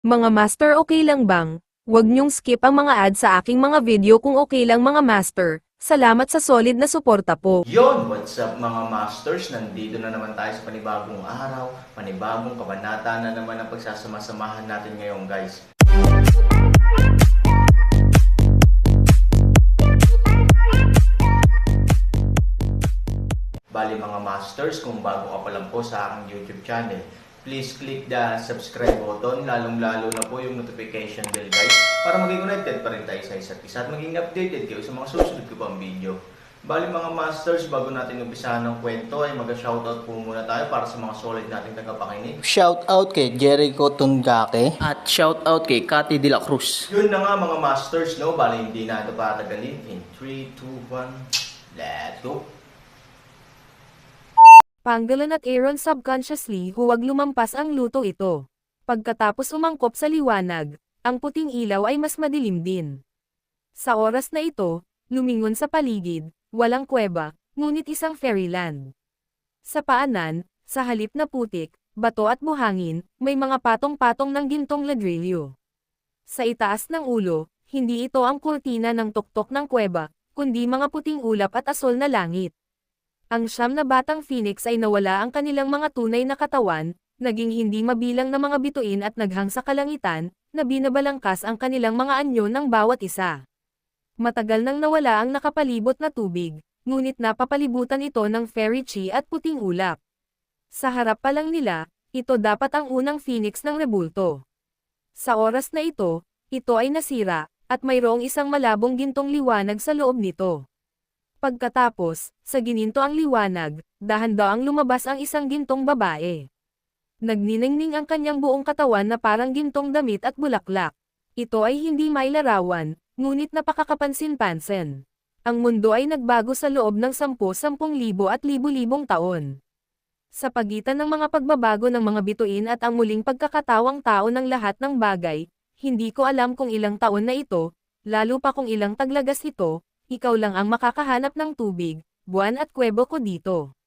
Mga master, okay lang bang? Huwag niyong skip ang mga ad sa aking mga video kung okay lang mga master. Salamat sa solid na suporta po. Yon, what's up mga masters? Nandito na naman tayo sa panibagong araw, panibagong kabanata na naman ang pagsasama-samahan natin ngayon guys. Bali mga masters, kung bago ka pa lang po sa aking YouTube channel, please click the subscribe button, lalong-lalo na po yung notification bell guys, para maging connected pa rin tayo sa isa't isa at maging updated kayo sa mga susunod ko pang video. Bali mga masters, bago natin umpisahan ng kwento ay mag-shoutout po muna tayo para sa mga solid nating tagapakinig. Shoutout kay Jericho Tungake at shoutout kay Cathy De La Cruz. Yun na nga mga masters, no? Bali hindi na ito patagalin. In 3, 2, 1, let's go! Pangolin at Aaron subconsciously huwag lumampas ang luto ito. Pagkatapos umangkop sa liwanag, ang puting ilaw ay mas madilim din. Sa oras na ito, lumingon sa paligid, walang kuweba, ngunit isang fairyland. Sa paanan, sa halip na putik, bato at buhangin, may mga patong-patong ng gintong ladrilyo. Sa itaas ng ulo, hindi ito ang kurtina ng tuktok ng kuweba, kundi mga puting ulap at asol na langit. Ang 9 na batang phoenix ay nawala ang kanilang mga tunay na katawan, naging hindi mabilang na mga bituin at naghang sa kalangitan, na binabalangkas ang kanilang mga anyo ng bawat isa. Matagal nang nawala ang nakapalibot na tubig, ngunit napapalibutan ito ng fairy chi at puting ulap. Sa harap pa lang nila, ito dapat ang unang phoenix ng rebulto. Sa oras na ito ay nasira, at mayroong isang malabong gintong liwanag sa loob nito. Pagkatapos, sa gininto ang liwanag, dahan-daang lumabas ang isang gintong babae. Nagniningning ang kanyang buong katawan na parang gintong damit at bulaklak. Ito ay hindi mailarawan, ngunit napakakapansin-pansin. Ang mundo ay nagbago sa loob ng 10,000 at libu-libong taon. Sa pagitan ng mga pagbabago ng mga bituin at ang muling pagkakatawang tao ng lahat ng bagay, hindi ko alam kung ilang taon na ito, lalo pa kung ilang taglagas ito, ikaw lang ang makakahanap ng tubig, buwan at kuwebo ko dito.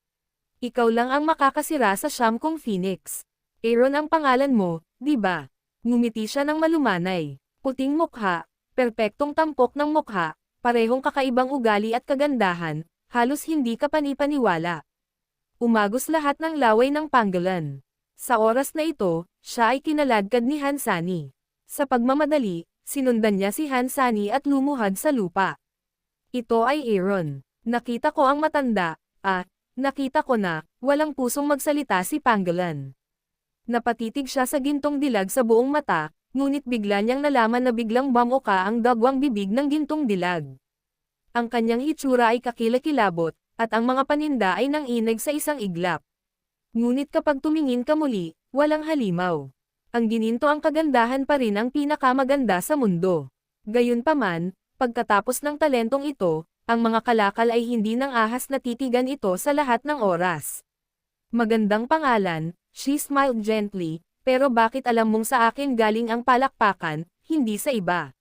Ikaw lang ang makakasira sa 9 kong phoenix. Aaron ang pangalan mo, di ba? Ngumiti siya ng malumanay. Puting mukha, perpektong tampok ng mukha, parehong kakaibang ugali at kagandahan, halos hindi ka panipaniwala. Umagos lahat ng laway ng pangolin. Sa oras na ito, siya ay kinaladkad ni Hansani. Sa pagmamadali, sinundan niya si Hansani at lumuhad sa lupa. Ito ay Aaron. Nakita ko ang matanda, nakita ko na, walang pusong magsalita si pangolin. Napatitig siya sa gintong dilag sa buong mata, ngunit bigla niyang nalaman na biglang bamuka ang dagwang bibig ng gintong dilag. Ang kanyang hitsura ay kakilakilabot, at ang mga paninda ay nanginig sa isang iglap. Ngunit kapag tumingin ka muli, walang halimaw. Ang gininto ang kagandahan pa rin ang pinakamaganda sa mundo. Gayunpaman, pagkatapos ng talentong ito, ang mga kalakal ay hindi nang ahas na titigan ito sa lahat ng oras. Magandang pangalan, she smiled gently, pero bakit alam mong sa akin galing ang palakpakan, hindi sa iba?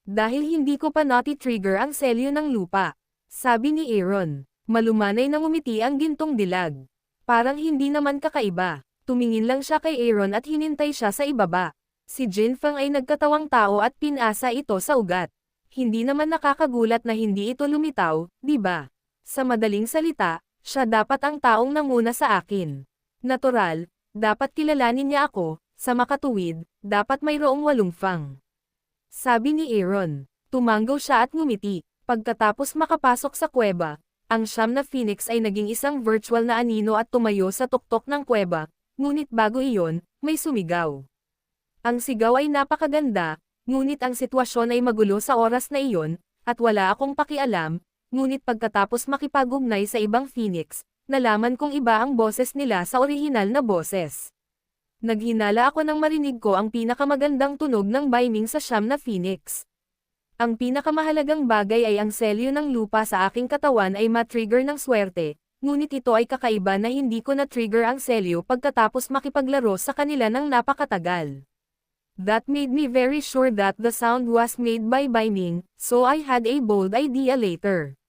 Dahil hindi ko pa nati-trigger ang selyo ng lupa, sabi ni Aaron. Malumanay na ngumiti ang gintong dilag. Parang hindi naman kakaiba. Tumingin lang siya kay Aaron at hinintay siya sa ibaba. Si Jin Feng ay nagkatawang tao at pinasa ito sa ugat. Hindi naman nakakagulat na hindi ito lumitaw, di ba? Sa madaling salita, siya dapat ang taong nanguna sa akin. Natural, dapat kilalanin niya ako, sa makatuwid, dapat mayroong 8 fang. Sabi ni Aaron. Tumanggaw siya at ngumiti. Pagkatapos makapasok sa kuweba, ang 9 na phoenix ay naging isang virtual na anino at tumayo sa tuktok ng kuweba, ngunit bago iyon, may sumigaw. Ang sigaw ay napakaganda, ngunit ang sitwasyon ay magulo sa oras na iyon, at wala akong pakialam, ngunit pagkatapos makipag-ugnay sa ibang phoenix, nalaman kong iba ang boses nila sa orihinal na boses. Naghinala ako nang marinig ko ang pinakamagandang tunog ng biming sa 9 na phoenix. Ang pinakamahalagang bagay ay ang selyo ng lupa sa aking katawan ay matrigger ng swerte, ngunit ito ay kakaiba na hindi ko na-trigger ang selyo pagkatapos makipaglaro sa kanila ng napakatagal. That made me very sure that the sound was made by biming, so I had a bold idea later.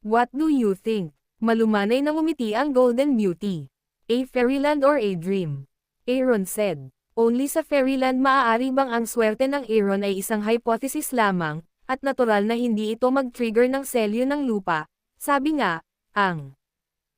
What do you think? Malumanay na ngumiti ang Golden Beauty. A fairyland or a dream? Aaron said. Only sa Fairyland maaari bang ang swerte ng Aaron ay isang hypothesis lamang, at natural na hindi ito mag-trigger ng selyo ng lupa. Sabi nga, ang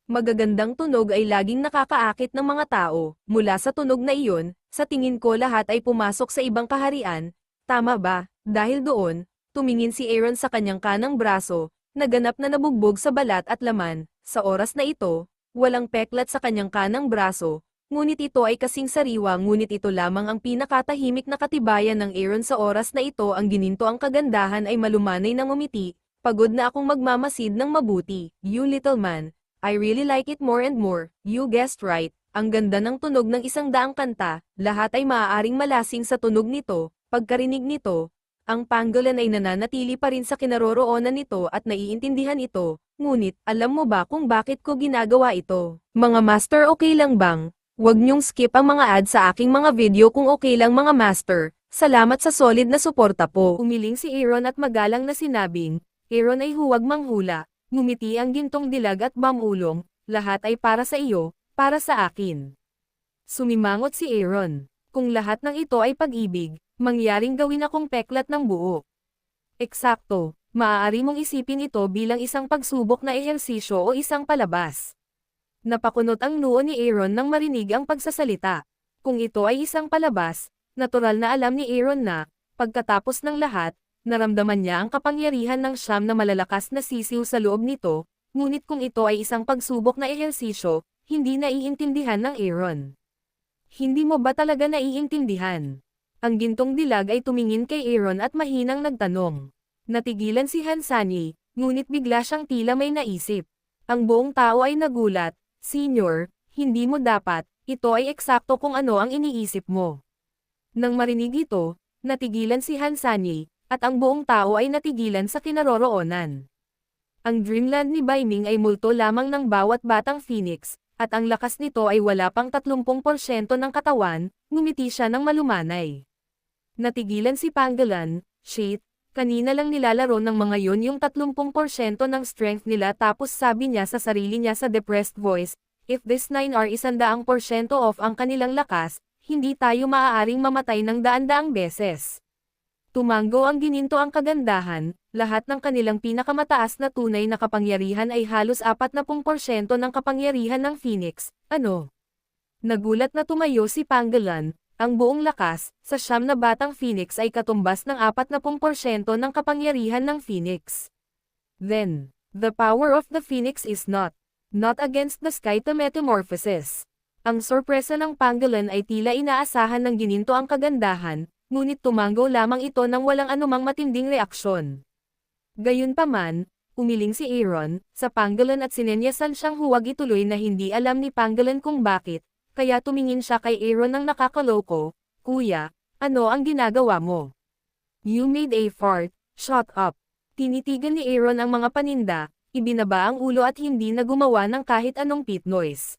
magagandang tunog ay laging nakakaakit ng mga tao. Mula sa tunog na iyon, sa tingin ko lahat ay pumasok sa ibang kaharian. Tama ba? Dahil doon, tumingin si Aaron sa kanyang kanang braso, naganap na nabugbog sa balat at laman. Sa oras na ito, walang peklat sa kanyang kanang braso, ngunit ito ay kasing sariwa, ngunit ito lamang ang pinakatahimik na katibayan ng Aaron sa oras na ito. Ang gininto ang kagandahan ay malumanay ng umiti. Pagod na akong magmamasid ng mabuti. You little man, I really like it more and more. You guessed right. Ang ganda ng tunog ng 100 kanta, lahat ay maaaring malasing sa tunog nito. Pagkarinig nito, ang pangolin ay nananatili pa rin sa kinaroroonan nito at naiintindihan ito. Ngunit, alam mo ba kung bakit ko ginagawa ito? Mga master, okay lang bang? Huwag niyong skip ang mga ads sa aking mga video kung okay lang mga master. Salamat sa solid na suporta po. Umiling si Aaron at magalang na sinabing, Aaron ay huwag manghula. Ngumiti ang gintong dilag at bamulong, lahat ay para sa iyo, para sa akin. Sumimangot si Aaron. Kung lahat ng ito ay pag-ibig, mangyaring gawin akong peklat ng buo. Eksakto, maaari mong isipin ito bilang isang pagsubok na ehersisyo o isang palabas. Napakunot ang noo ni Aaron nang marinig ang pagsasalita. Kung ito ay isang palabas, natural na alam ni Aaron na, pagkatapos ng lahat, naramdaman niya ang kapangyarihan ng siyam na malalakas na sisiw sa loob nito, ngunit kung ito ay isang pagsubok na ehersisyo, hindi naiintindihan ng Aaron. Hindi mo ba talaga naiintindihan? Ang gintong dilag ay tumingin kay Aaron at mahinang nagtanong. Natigilan si Hansani, ngunit bigla siyang tila may naisip. Ang buong tao ay nagulat, Senior, hindi mo dapat, ito ay eksakto kung ano ang iniisip mo. Nang marinig ito, natigilan si Hansani, at ang buong tao ay natigilan sa kinaroroonan. Ang dreamland ni Baiming ay multo lamang ng bawat batang phoenix, at ang lakas nito ay wala pang 30% ng katawan, ngumiti siya ng malumanay. Natigilan si Pangolin, shit, kanina lang nilalaro ng mga yon yung 30% ng strength nila tapos sabi niya sa sarili niya sa depressed voice, if this 9R 100% off ang kanilang lakas, hindi tayo maaaring mamatay ng daan-daang beses. Tumango ang gininto ang kagandahan, lahat ng kanilang pinakamataas na tunay na kapangyarihan ay halos 40% ng kapangyarihan ng Phoenix, ano? Nagulat na tumayo si Pangolin, ang buong lakas, sa siyam na batang Phoenix ay katumbas ng 40% ng kapangyarihan ng Phoenix. Then, the power of the Phoenix is not against the sky to metamorphosis. Ang sorpresa ng Pangolin ay tila inaasahan ng gininto ang kagandahan, ngunit tumango lamang ito nang walang anumang matinding reaksyon. Gayunpaman, umiling si Aaron, sa Pangolin at sinenyasan siyang huwag ituloy na hindi alam ni Pangolin kung bakit, kaya tumingin siya kay Aaron ng nakakaloko, Kuya, ano ang ginagawa mo? You made a fart, shut up. Tinitigan ni Aaron ang mga paninda, ibinaba ang ulo at hindi na gumawa ng kahit anong pit noise.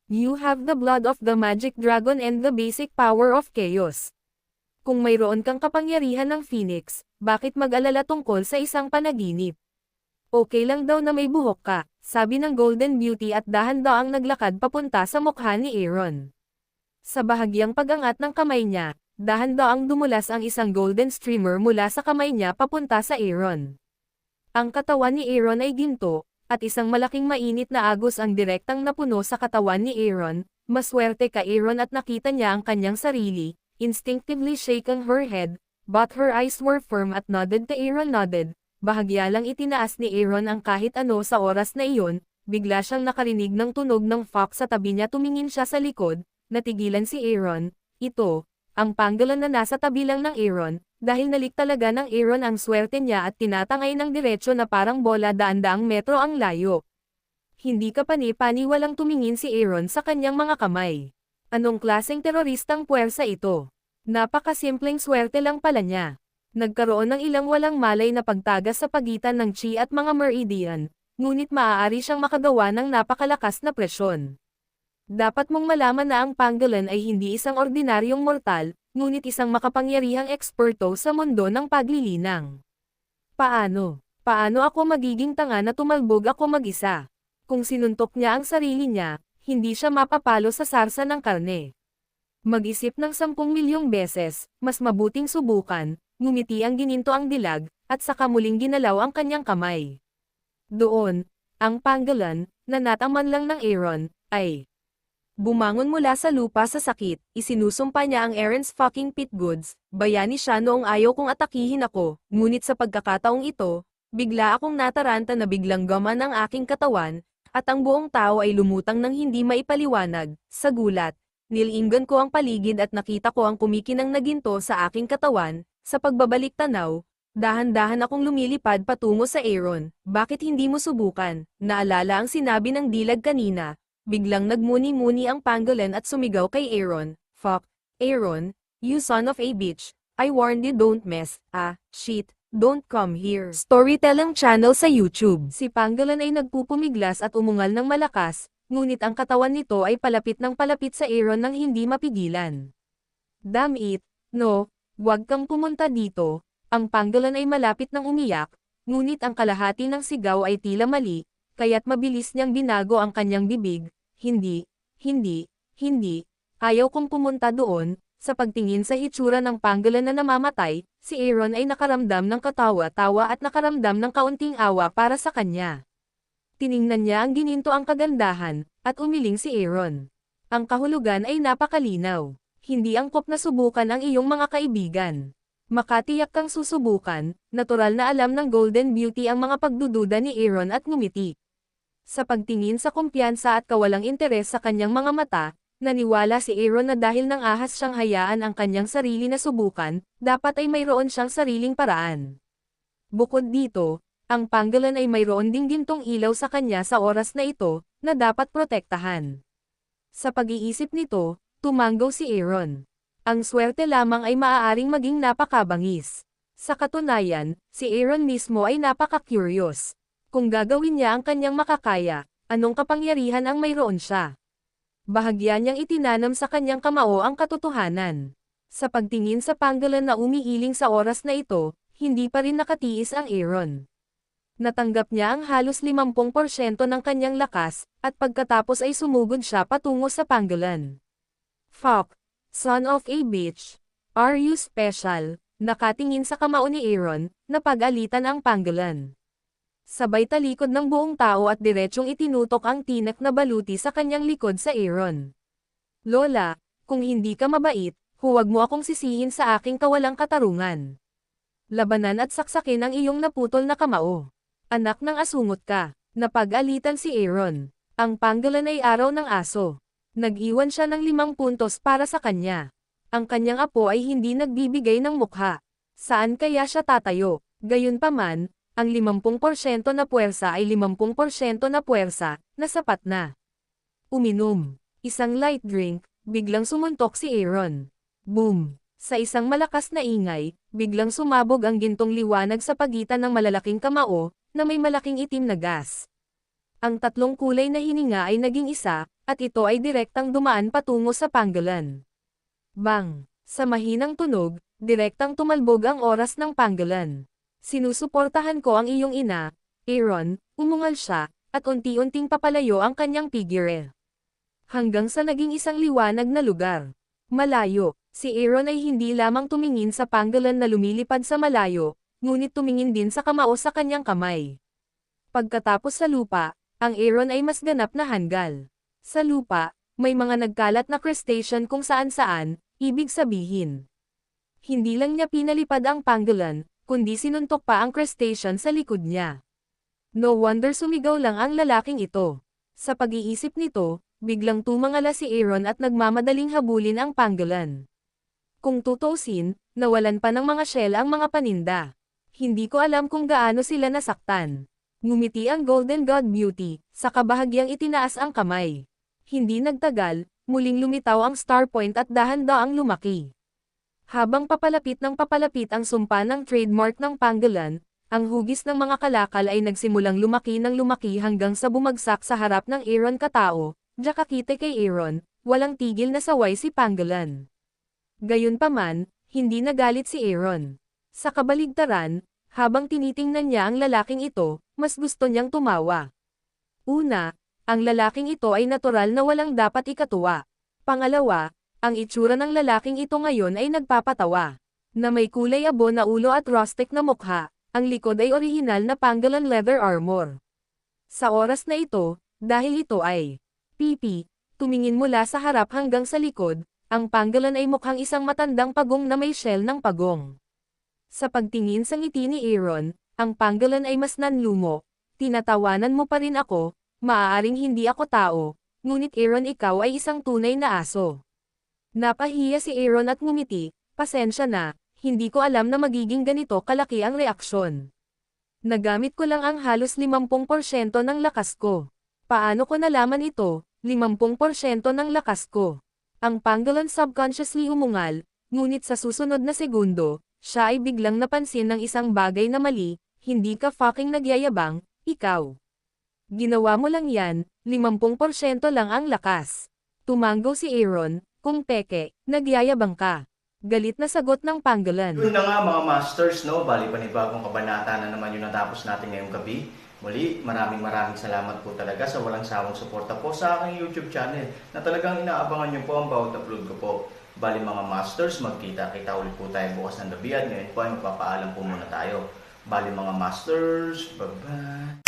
You have the blood of the magic dragon and the basic power of chaos. Kung mayroon kang kapangyarihan ng Phoenix, bakit mag-alala tungkol sa isang panaginip? Okay lang daw na may buhok ka, sabi ng Golden Beauty at dahan-daang naglakad papunta sa mukha ni Aaron. Sa bahagyang pag-angat ng kamay niya, dahan-daang dumulas ang isang golden streamer mula sa kamay niya papunta sa Aaron. Ang katawan ni Aaron ay ginto, at isang malaking mainit na agos ang direktang napuno sa katawan ni Aaron. Maswerte ka Aaron at nakita niya ang kanyang sarili. Instinctively shaking her head, but her eyes were firm at nodded to Aaron nodded. Bahagya lang itinaas ni Aaron ang kahit ano sa oras na iyon, bigla siyang nakarinig ng tunog ng fox sa tabi niya. Tumingin siya sa likod, natigilan si Aaron. Ito, ang Pangolin na nasa tabi lang ng Aaron, dahil nalik talaga ng Aaron ang swerte niya at tinatangay ng diretsyo na parang bola daan-daang metro ang layo. Hindi ka pani-pani walang tumingin si Aaron sa kanyang mga kamay. Anong klaseng teroristang puwersa ito? Napakasimpleng swerte lang pala niya. Nagkaroon ng ilang walang malay na pagtagas sa pagitan ng chi at mga meridian, ngunit maaari siyang makagawa ng napakalakas na presyon. Dapat mong malaman na ang Pangolin ay hindi isang ordinaryong mortal, ngunit isang makapangyarihang eksperto sa mundo ng paglilinang. Paano? Paano ako magiging tanga na tumalbog ako mag-isa? Kung sinuntok niya ang sarili niya, hindi siya mapapalo sa sarsa ng karne. Mag-isip ng 10 milyong beses, mas mabuting subukan, ngumiti ang gininto ang dilag, at saka muling ginalaw ang kanyang kamay. Doon, ang pangolin, na nataman lang ng Aaron, ay bumangon mula sa lupa sa sakit, isinusumpa niya ang Aaron's fucking pit goods, bayani siya noong ayaw kong atakihin ako, ngunit sa pagkakataong ito, bigla akong nataranta na biglang gaman ang aking katawan, at ang buong tao ay lumutang ng hindi maipaliwanag, sa gulat. Nilinggan ko ang paligid at nakita ko ang kumikinang na ginto sa aking katawan, sa pagbabalik tanaw, dahan-dahan akong lumilipad patungo sa Aaron. Bakit hindi mo subukan? Naalala ang sinabi ng dilag kanina, biglang nagmuni-muni ang pangolin at sumigaw kay Aaron, "Fuck, Aaron, you son of a bitch, I warned you don't mess, shit, don't come here." Storytelling channel sa YouTube. Si pangolin ay nagpupumiglas at umungal ng malakas, ngunit ang katawan nito ay palapit ng palapit sa Aaron nang hindi mapigilan. Damn it, no, wag kang pumunta dito. Ang pangolin ay malapit ng umiyak, ngunit ang kalahati ng sigaw ay tila mali, kaya't mabilis niyang binago ang kanyang bibig. Hindi, ayaw kong pumunta doon. Sa pagtingin sa hitsura ng pangolin na namamatay, si Aaron ay nakaramdam ng katawa-tawa at nakaramdam ng kaunting awa para sa kanya. Tiningnan niya ang gininto ang kagandahan, at umiling si Aaron. Ang kahulugan ay napakalinaw. Hindi angkop na subukan ang iyong mga kaibigan. Makatiyak kang susubukan, natural na alam ng Golden Beauty ang mga pagdududa ni Aaron at ngumiti. Sa pagtingin sa kumpiyansa at kawalang interes sa kanyang mga mata, naniwala si Aaron na dahil nang ahas siyang hayaan ang kanyang sarili na subukan, dapat ay mayroon siyang sariling paraan. Bukod dito, ang pangolin ay mayroon ding gintong ilaw sa kanya sa oras na ito, na dapat protektahan. Sa pag-iisip nito, tumanggaw si Aaron. Ang swerte lamang ay maaaring maging napakabangis. Sa katunayan, si Aaron mismo ay napaka-curious. Kung gagawin niya ang kanyang makakaya, anong kapangyarihan ang mayroon siya? Bahagya niyang itinanam sa kanyang kamao ang katotohanan. Sa pagtingin sa pangolin na umiiling sa oras na ito, hindi pa rin nakatiis ang Aaron. Natanggap niya ang halos 50% ng kanyang lakas, at pagkatapos ay sumugod siya patungo sa pangolin. "Fuck, son of a bitch, are you special?" Nakatingin sa kamao ni Aaron, napag-alitan ang pangolin. Sabay talikod ng buong tao at diretsyong itinutok ang tinak na baluti sa kanyang likod sa Aaron. "Lola, kung hindi ka mabait, huwag mo akong sisihin sa aking kawalang katarungan. Labanan at saksakin ang iyong naputol na kamao. Anak ng asungot ka." Napag-alitan si Aaron. Ang pangolin ay araw ng aso. Nag-iwan siya ng 5 puntos para sa kanya. Ang kanyang apo ay hindi nagbibigay ng mukha. Saan kaya siya tatayo? Gayunpaman, ang 50% na puwersa ay 50% na puwersa, na sapat na. Uminom. Isang light drink, biglang sumuntok si Aaron. Boom! Sa isang malakas na ingay, biglang sumabog ang gintong liwanag sa pagitan ng malalaking kamao, na may malaking itim na gas. Ang tatlong kulay na hininga ay naging isa, at ito ay direktang dumaan patungo sa pangolin. Bang! Sa mahinang tunog, direktang tumalbog ang oras ng pangolin. "Sinusuportahan ko ang iyong ina, Aaron," umungal siya, at unti-unting papalayo ang kanyang figure. Hanggang sa naging isang liwanag na lugar. Malayo, si Aaron ay hindi lamang tumingin sa pangolin na lumilipad sa malayo, ngunit tumingin din sa kamao sa kanyang kamay. Pagkatapos sa lupa, ang Aaron ay mas ganap na hanggal. Sa lupa, may mga nagkalat na crustacean kung saan-saan, ibig sabihin. Hindi lang niya pinalipad ang pangolin, kundi sinuntok pa ang crustacean sa likod niya. No wonder sumigaw lang ang lalaking ito. Sa pag-iisip nito, biglang tumangala si Aaron at nagmamadaling habulin ang pangolin. Kung tutuusin, nawalan pa ng mga shell ang mga paninda. Hindi ko alam kung gaano sila nasaktan. Ngumiti ang Golden God Beauty, sa kabahagyang itinaas ang kamay. Hindi nagtagal, muling lumitaw ang star point at dahan-daang lumaki. Habang papalapit ang sumpa ng trademark ng pangolin, ang hugis ng mga kalakal ay nagsimulang lumaki ng lumaki hanggang sa bumagsak sa harap ng Aaron katao. Jakakite kay Aaron, walang tigil na saway si pangolin. Gayunpaman, hindi nagalit si Aaron. Sa kabaligtaran, habang tinitingnan niya ang lalaking ito, mas gusto niyang tumawa. Una, ang lalaking ito ay natural na walang dapat ikatuwa. Pangalawa, Ang itsura ng lalaking ito ngayon ay nagpapatawa. Na may kulay abo na ulo at rustic na mukha, ang likod ay orihinal na pangolin leather armor. Sa oras na ito, dahil ito ay pipi, tumingin mula sa harap hanggang sa likod, ang pangolin ay mukhang isang matandang pagong na may shell ng pagong. Sa pagtingin sa ngiti ni Aaron, ang pangolin ay mas nanlumo. Tinatawanan mo pa rin ako, maaaring hindi ako tao, ngunit Aaron ikaw ay isang tunay na aso. Napahiya si Aaron at ngumiti, pasensya na, hindi ko alam na magiging ganito kalaki ang reaksyon. Nagamit ko lang ang halos 50% ng lakas ko. Paano ko nalaman ito? 50% ng lakas ko. Ang pangolin subconsciously umungal, ngunit sa susunod na segundo, siya ay biglang napansin ng isang bagay na mali, hindi ka fucking nagyayabang, ikaw. Ginawa mo lang yan, 50% lang ang lakas. Tumanggo si Aaron, kung peke, nagyayabang ka. Galit na sagot ng pangolin. Yun na nga mga masters, no? Bali panibagong kabanata na naman yung natapos natin ngayong gabi. Muli, maraming salamat po talaga sa walang sawang suporta po sa aking YouTube channel na talagang inaabangan nyo po ang bawat upload ko po. Bali mga masters, magkita-kita ulit po tayo bukas ng gabi at ngayon po ay magpapaalam po muna tayo. Bali mga masters, bye-bye!